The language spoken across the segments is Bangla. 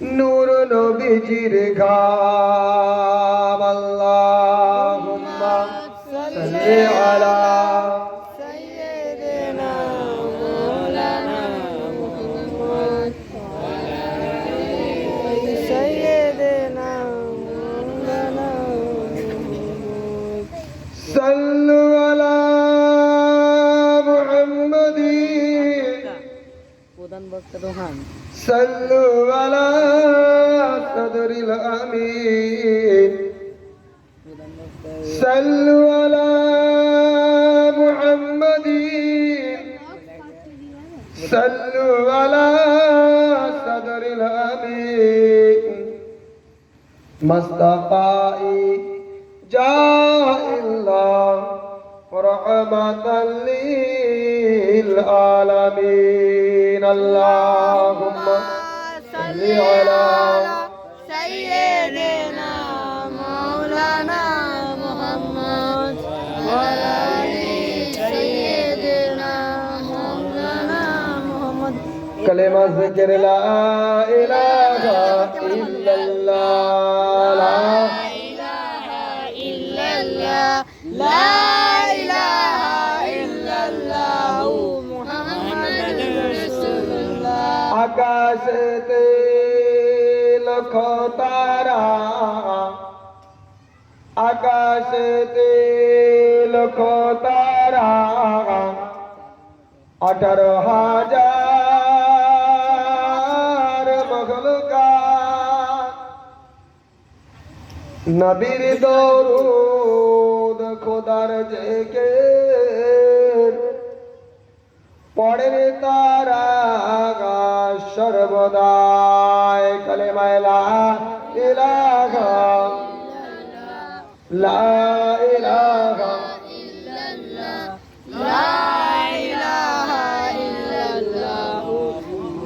নূর নবীজির ঘাম আল্লাহুম্মা সাল্লি আলা সাইয়্যিদিনা মাওলানা মুহাম্মদ সাইয়্যিদিনা মাওলানা মুহাম্মদ সাল্লু আলা মুহাম্মাদিন প্রধান বক্তা রোহান সাল্লু আলা সাদরিল আমিন সাল্লু আলা মুহাম্মাদিন সাল্লু আলা সাদরিল আমিন মুস্তাফাই জাইল্লাহ রাহমাতাল লিল আলামিন আল্লাহুম্মা সাল্লি আলা সাইয়্যিদিনা মাওলানা মুহাম্মদ ওয়া আলি সাইয়্যিদিনা মাওলানা মুহাম্মদ কালেমা জিকির লা ইলাহা ইল্লাল্লাহ লা ইলাহা ইল্লাল্লাহ লা ইলাহা ইল্লাল্লাহ মুহাম্মাদুর রাসূলুল্লাহ আকাশেতে লক্ষ তারা আকাশেতে লক্ষ তারা 18,000 মখলুকাত নবীর দরুদ খোদার জিকির পড়ে তারা সর্বদাই কালেমায়ে লা ইলাহা লা ইলাহা লা ইলাহা ইল্লাল্লাহ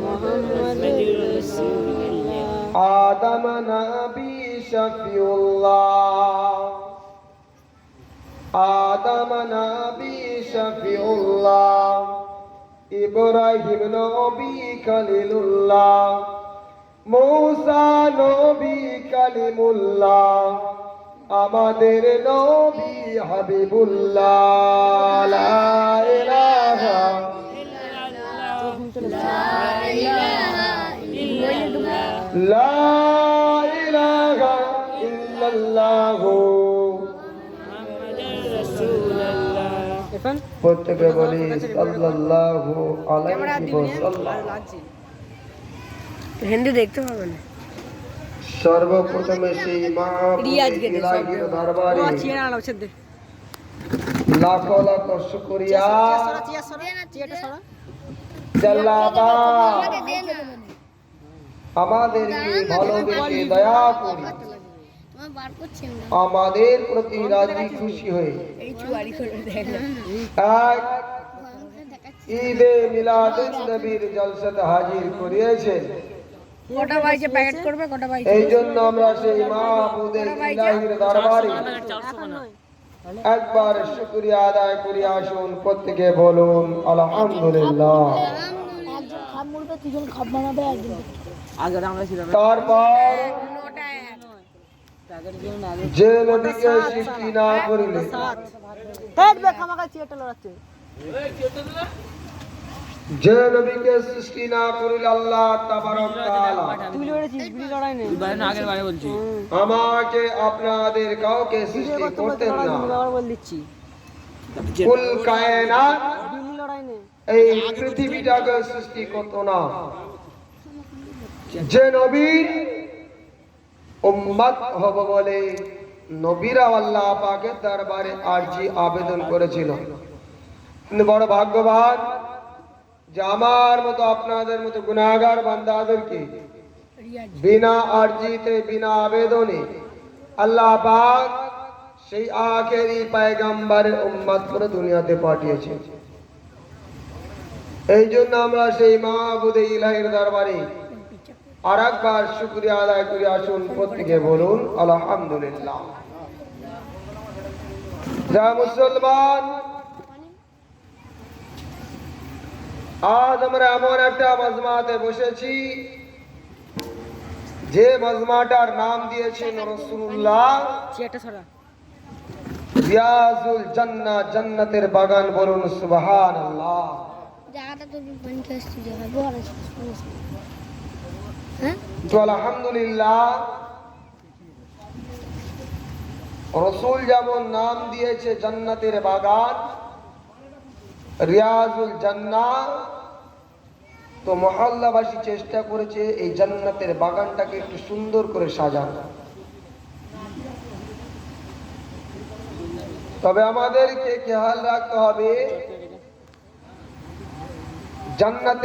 মুহাম্মাদুর রাসূলুল্লাহ আদম নবী শফিউল্লাহ আদম নবী শফিউল্লাহ ইব্রাহিম নবী খলিলুল্লাহ মূসা নবী কালিমুল্লাহ আমাদের নবী হাবিবুল্লাহ লা ইলাহা লা ইলাহা ইল্লাল্লাহ প্রত্যেকে বলি সাল্লাল্লাহু আলাইহি ওয়াসাল্লাম। হিন্দি দেখতে পাবে না সর্বপ্রথমে সেই মাহবুবে ইলাহির দরবারে লাখো লাখো শুকরিয়া আল্লাহ আমাদেরকে ভালোবেসে দয়া করে আমাদের প্রতি রাজি খুশি হয়ে এক ঈদে মিলাদুন নবীর জলসাতে হাজির করিয়েছেন। এই জন্য আমরা সেই মাহবুবে ইলাহির দরবারে একবার শুকরিয়া আদায় করি। আসুন প্রত্যেকে বলুন আলহামদুলিল্লাহ। তারপর যে নবীকে সৃষ্টি না করিলে যে নবীকে সৃষ্টি না করিলে আল্লাহ তাবারক তাআলা আমাকে আপনাদের কাউকে সৃষ্টি করতেন না। কুল কায়নাত এই পৃথিবীটাকে সৃষ্টি করতো না। যে নবীর উম্মত হব বলে নবীরা আল্লাহ পাকের দরবারে আরজি আবেদন করেছিল। কিন্তু বড় ভাগ্যবান যে আমার মতো আপনাদের মতো গুনাহগার বান্দাদেরকে বিনা আরজিতে বিনা আবেদনে আল্লাহ পাক সেই আখেরি পয়গম্বরের উম্মত করে দুনিয়াতে পাঠিয়েছে। এই জন্য আমরা সেই মাহবুবে ইলাহির দরবারে আর একবার শুকরিয়া আদায় করি। আসুন প্রত্যেকে বলুন আলহামদুলিল্লাহ। যা মুসলমান, আজ আমরা এমন একটা মজমাতে বসেছি যে মজমাটার নাম দিয়েছেন রাসূলুল্লাহ চেয়ারটা সরা রিয়াজুল জান্নাহ, জান্নাতের বাগান। বলুন সুবহানাল্লাহ। জায়গাটা তো বন্ধ আসছে জায়গা বড় আছে হ্যাঁ তো আলহামদুলিল্লাহ, রসুল যেমন নাম দিয়েছে জান্নাতের বাগান, রিয়াজুল জান্নাহ, তো মহল্লাবাসী চেষ্টা করেছে এই জান্নাতের বাগানটাকে একটু সুন্দর করে সাজানো। তবে আমাদেরকে খেয়াল রাখতে হবে জান্নাতের